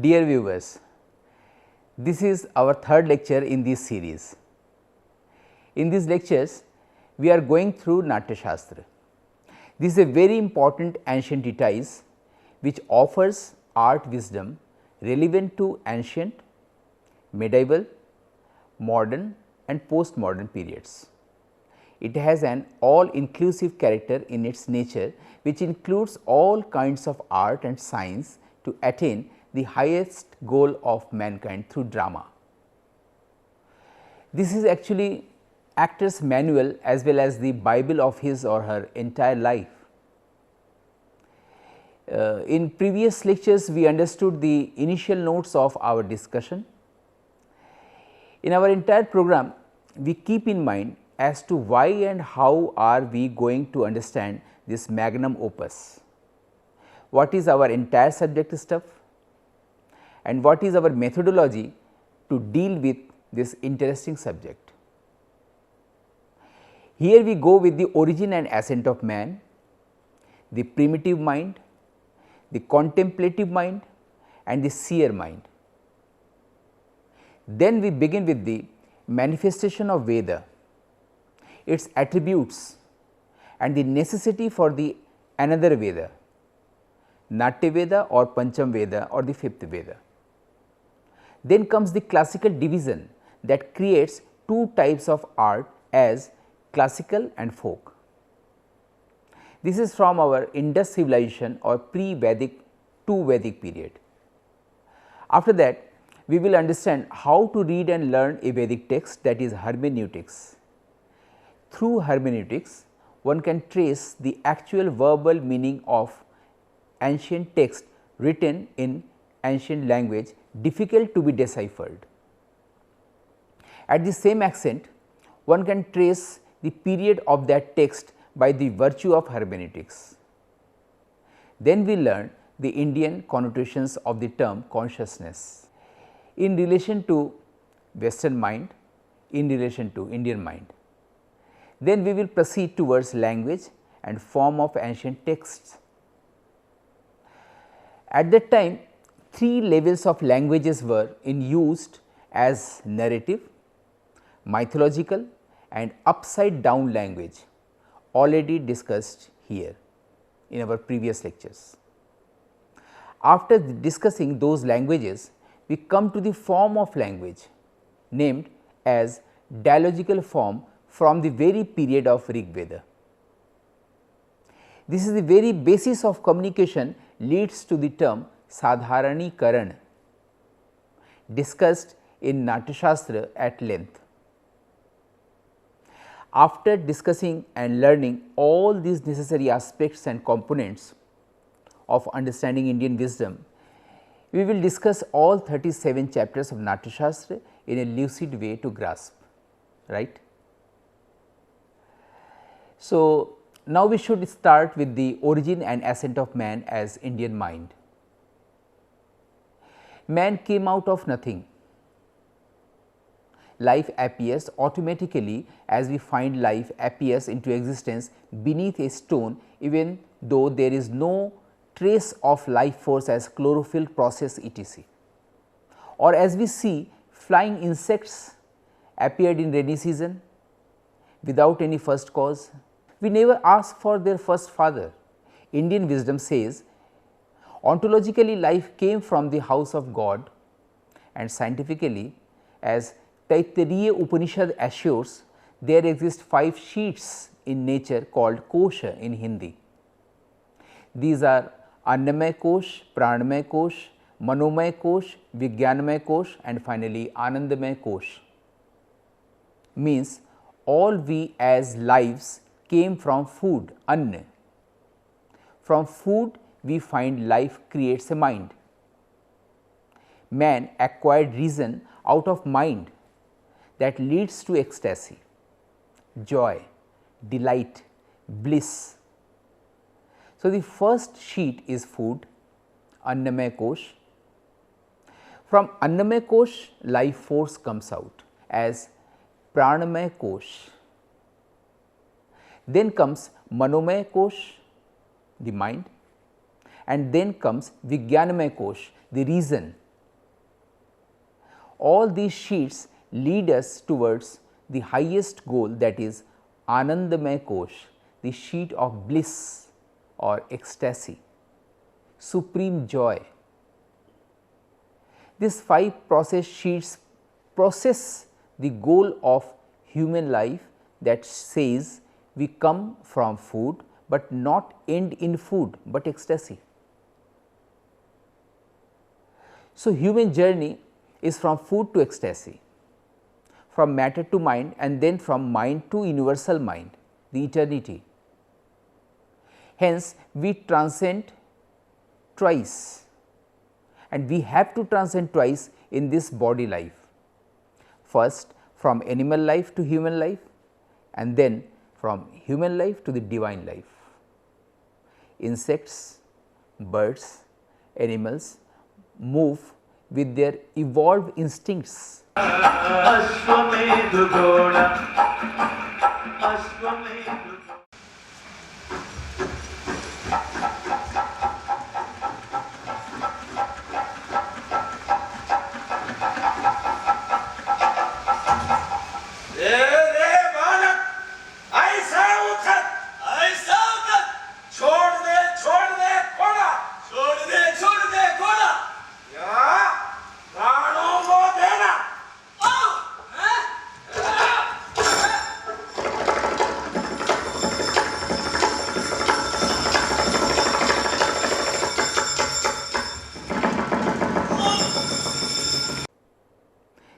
Dear viewers, this is our third lecture in this series. In these lectures, we are going through Natya Shastra. This is a very important ancient treatise which offers art wisdom relevant to ancient, medieval, modern and postmodern periods. It has an all inclusive character in its nature, which includes all kinds of art and science to attain the highest goal of mankind through drama. This is actually actor's manual as well as the Bible of his or her entire life. In previous lectures, we understood the initial notes of our discussion. In our entire program, we keep in mind as to why and how are we going to understand this magnum opus. What is our entire subject stuff and what is our methodology to deal with this interesting subject. Here we go with the origin and ascent of man, the primitive mind, the contemplative mind and the seer mind. Then we begin with the manifestation of Veda, its attributes and the necessity for the another Veda, Natya Veda or Pancham Veda or the fifth Veda. Then comes the classical division that creates two types of art as classical and folk. This is from our Indus civilization or pre-Vedic to Vedic period. After that, we will understand how to read and learn a Vedic text, that is hermeneutics. Through hermeneutics, one can trace the actual verbal meaning of ancient text written in ancient language, difficult to be deciphered. At the same accent, one can trace the period of that text by the virtue of hermeneutics. Then we learn the Indian connotations of the term consciousness in relation to Western mind, in relation to Indian mind. Then we will proceed towards language and form of ancient texts. At that time, three levels of languages were in used as narrative, mythological and upside down language, already discussed here in our previous lectures. After discussing those languages, we come to the form of language named as dialogical form from the very period of Rig Veda. This is the very basis of communication, leads to the term Sadharanikaran, discussed in Natya Shastra at length. After discussing and learning all these necessary aspects and components of understanding Indian wisdom, we will discuss all 37 chapters of Natya Shastra in a lucid way to grasp, right. So, now we should start with the origin and ascent of man as Indian mind. Man came out of nothing. Life appears automatically as we find life appears into existence beneath a stone, even though there is no trace of life force as chlorophyll process etc. Or as we see flying insects appeared in rainy season without any first cause. We never ask for their first father. Indian wisdom says ontologically life came from the house of God, and scientifically, as Taittiriya Upanishad assures, there exist 5 sheets in nature called kosha in Hindi. These are Annamay Kosh, Pranamay Kosh, Manomay Kosh, Vijnanamay Kosh and finally Anandamay Kosh. Means all we as lives came from food, Anna. From food we find life creates a mind. Man acquired reason out of mind that leads to ecstasy, joy, delight, bliss. So, the first sheet is food, Annamay Kosh. From Annamay Kosh, life force comes out as Pranamay Kosh. Then comes Manomay Kosh, the mind, and then comes Vijnanamay Kosh, the reason, All these sheets lead us towards the highest goal, that is Anandamay Kosh, the sheet of bliss or ecstasy, supreme joy. These 5 process sheets process the goal of human life that says we come from food, but not end in food, but ecstasy. So, human journey is from food to ecstasy, from matter to mind, and then from mind to universal mind, the eternity. Hence, we transcend twice, and we have to transcend twice in this body life. First, from animal life to human life, and then from human life to the divine life. Insects, birds, animals move with their evolved instincts.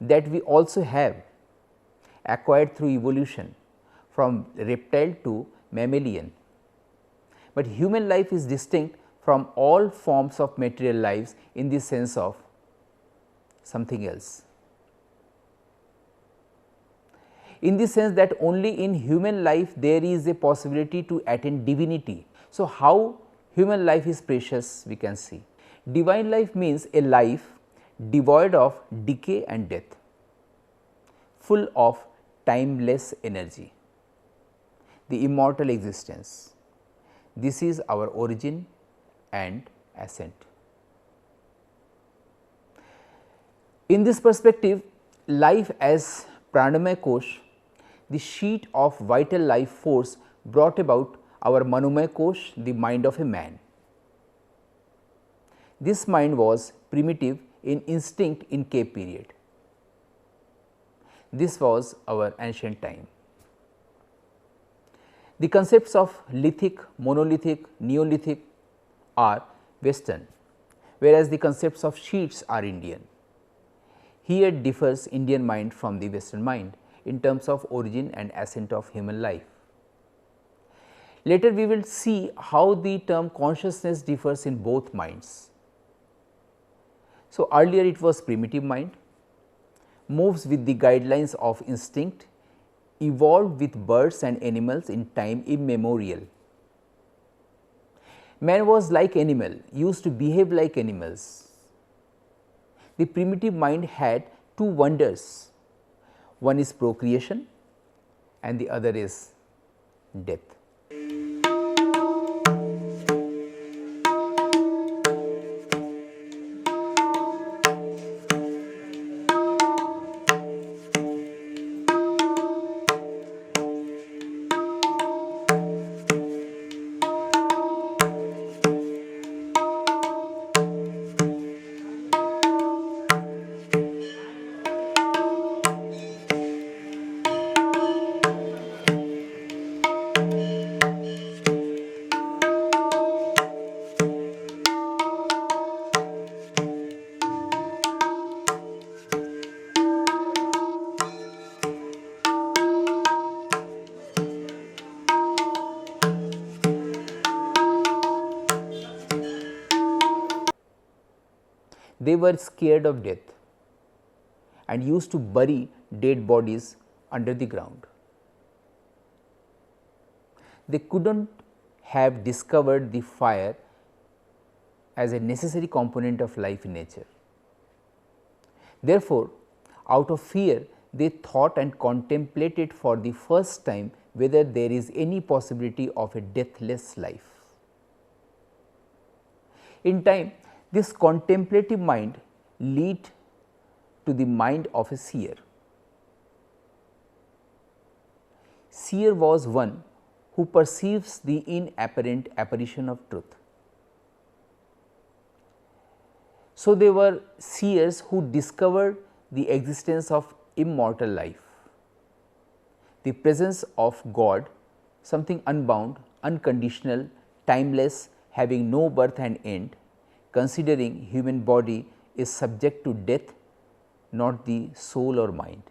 That we also have acquired through evolution from reptile to mammalian. But human life is distinct from all forms of material lives in the sense of something else. In the sense that only in human life there is a possibility to attain divinity. So, how human life is precious we can see. Divine life means a life devoid of decay and death, full of timeless energy, the immortal existence. This is our origin and ascent. In this perspective, life as Pranamaya Kosh, the sheet of vital life force, brought about our Manomaya Kosh, the mind of a man. This mind was primitive in instinct in cave period. This was our ancient time. The concepts of lithic, monolithic, neolithic are Western, whereas the concepts of sheets are Indian. Here differs Indian mind from the Western mind in terms of origin and ascent of human life. Later we will see how the term consciousness differs in both minds. So, earlier it was primitive mind, moves with the guidelines of instinct, evolved with birds and animals in time immemorial. Man was like animal, used to behave like animals. The primitive mind had 2 wonders, one is procreation and the other is death. They were scared of death and used to bury dead bodies under the ground. They could not have discovered the fire as a necessary component of life in nature. Therefore, out of fear they thought and contemplated for the first time whether there is any possibility of a deathless life. In time, this contemplative mind led to the mind of a seer. Seer was one who perceives the inapparent apparition of truth. So, they were seers who discovered the existence of immortal life, the presence of God, something unbound, unconditional, timeless, having no birth and end, considering human body is subject to death, not the soul or mind.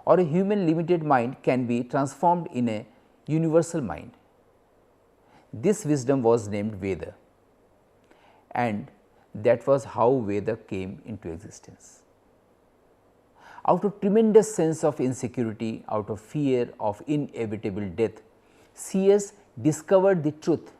Or a human limited mind can be transformed in a universal mind. This wisdom was named Veda, and that was how Veda came into existence. Out of tremendous sense of insecurity, out of fear of inevitable death, seers discovered the truth.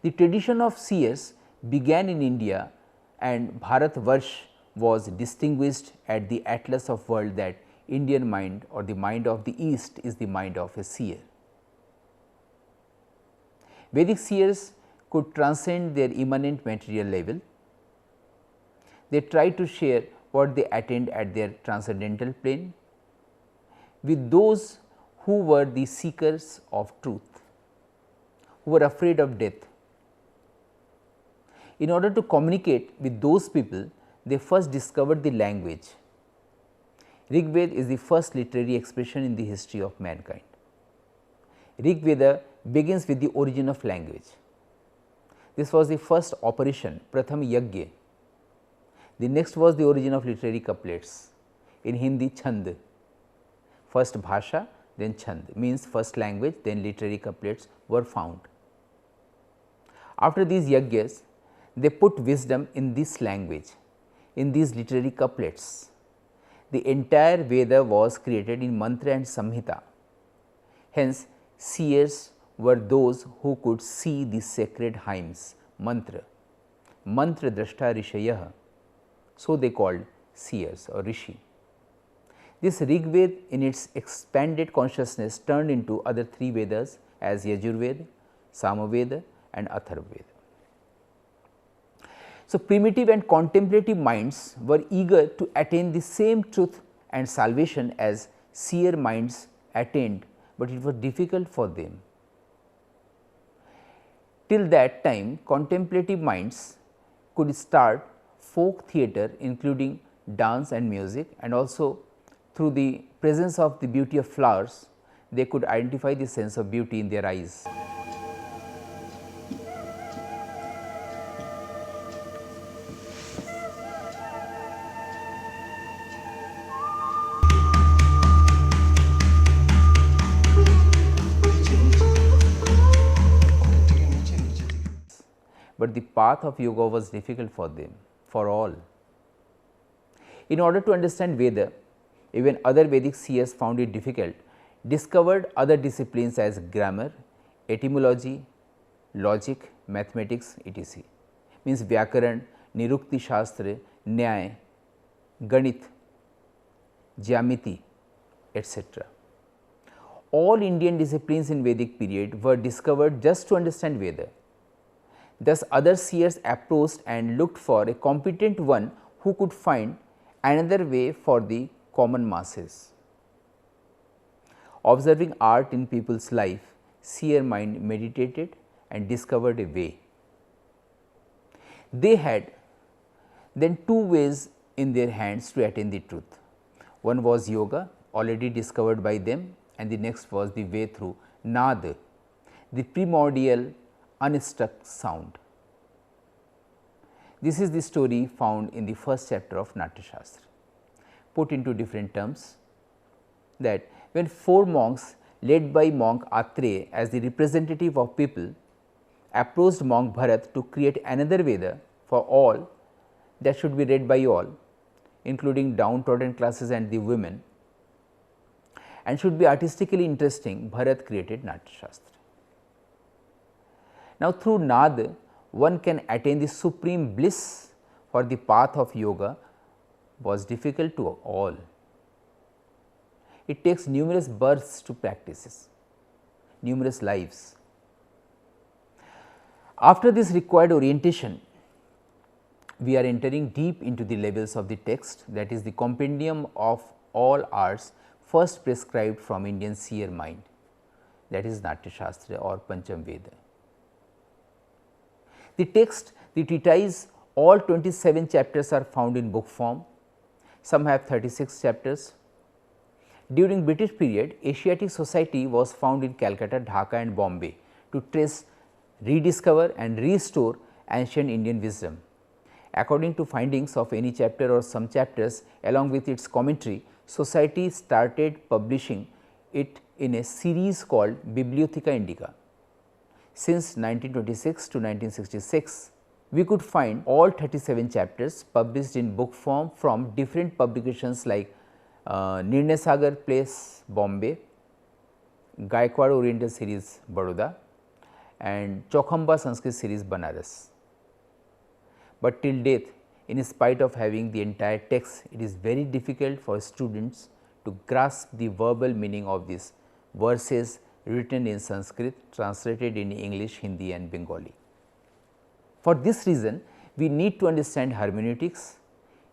The tradition of seers began in India, and Bharatvarsh was distinguished at the atlas of world that Indian mind or the mind of the East is the mind of a seer. Vedic seers could transcend their immanent material level. They tried to share what they attained at their transcendental plane with those who were the seekers of truth, who were afraid of death. In order to communicate with those people, they first discovered the language. Rig Veda is the first literary expression in the history of mankind. Rig Veda begins with the origin of language. This was the first operation, Pratham Yagya. The next was the origin of literary couplets, in Hindi Chand. First Bhasha, then Chand, means first language, then literary couplets were found. After these yagyas, they put wisdom in this language, in these literary couplets. The entire Veda was created in mantra and samhita. Hence, seers were those who could see the sacred hymns, mantra, mantra drashta rishayah. So, they called seers or rishi. This Rig Veda in its expanded consciousness turned into other three Vedas as Yajurveda, Samaveda and Atharvaveda. So, primitive and contemplative minds were eager to attain the same truth and salvation as seer minds attained, but it was difficult for them. Till that time, contemplative minds could start folk theatre, including dance and music, and also through the presence of the beauty of flowers, they could identify the sense of beauty in their eyes. But the path of yoga was difficult for them, for all. In order to understand Veda, even other Vedic seers found it difficult, discovered other disciplines as grammar, etymology, logic, mathematics, etc. Means Vyakaran, Nirukti Shastra, Nyaya, Ganit, Jyamiti, etc. All Indian disciplines in Vedic period were discovered just to understand Veda. Thus, other seers approached and looked for a competent one who could find another way for the common masses. Observing art in people's life, seer mind meditated and discovered a way. They had then two ways in their hands to attain the truth. One was yoga, already discovered by them, and the next was the way through Nad, the primordial unstruck sound. This is the story found in the first chapter of Natya Shastra. Put into different terms, that when four monks led by monk Atreya as the representative of people approached monk Bharat to create another Veda for all that should be read by all, including downtrodden classes and the women, and should be artistically interesting, Bharat created Natya Shastra. Now, through Nad, one can attain the supreme bliss, for the path of yoga was difficult to all. It takes numerous births to practice, numerous lives. After this required orientation, we are entering deep into the levels of the text, that is the compendium of all arts first prescribed from Indian seer mind, that is Natya Shastra or Pancham Veda. The text, the treatise, all 27 chapters are found in book form, some have 36 chapters. During British period, Asiatic Society was found in Calcutta, Dhaka and Bombay to trace, rediscover and restore ancient Indian wisdom. According to findings of any chapter or some chapters along with its commentary, Society started publishing it in a series called Bibliotheca Indica. Since 1926 to 1966, we could find all 37 chapters published in book form from different publications like Nirnay Sagar Place, Bombay, Gaikwad Oriental Series, Baroda and Chokhamba Sanskrit Series, Banaras. But till date, in spite of having the entire text, it is very difficult for students to grasp the verbal meaning of these verses written in Sanskrit, translated in English, Hindi and Bengali. For this reason, we need to understand hermeneutics,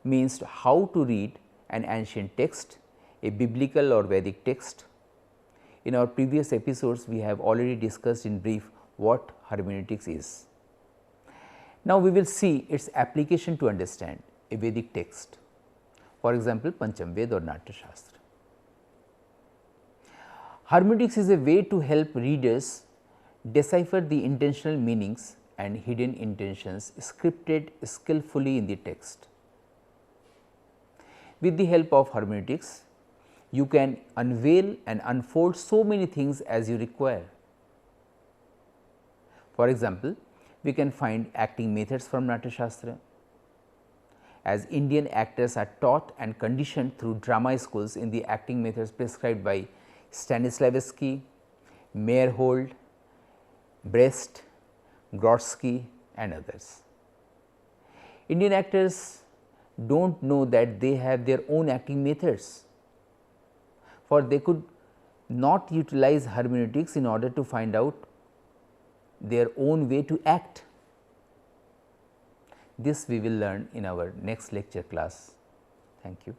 means how to read an ancient text, a biblical or Vedic text. In our previous episodes, we have already discussed in brief what hermeneutics is. Now, we will see its application to understand a Vedic text, for example, Pancham Veda or Natya Shastra. Hermeneutics is a way to help readers decipher the intentional meanings and hidden intentions scripted skillfully in the text. With the help of hermeneutics, you can unveil and unfold so many things as you require. For example, we can find acting methods from Natya Shastra, as Indian actors are taught and conditioned through drama schools in the acting methods prescribed by Stanislavski, Meyerhold, Brest, Grodsky and others. Indian actors do not know that they have their own acting methods, for they could not utilize hermeneutics in order to find out their own way to act. This we will learn in our next lecture class. Thank you.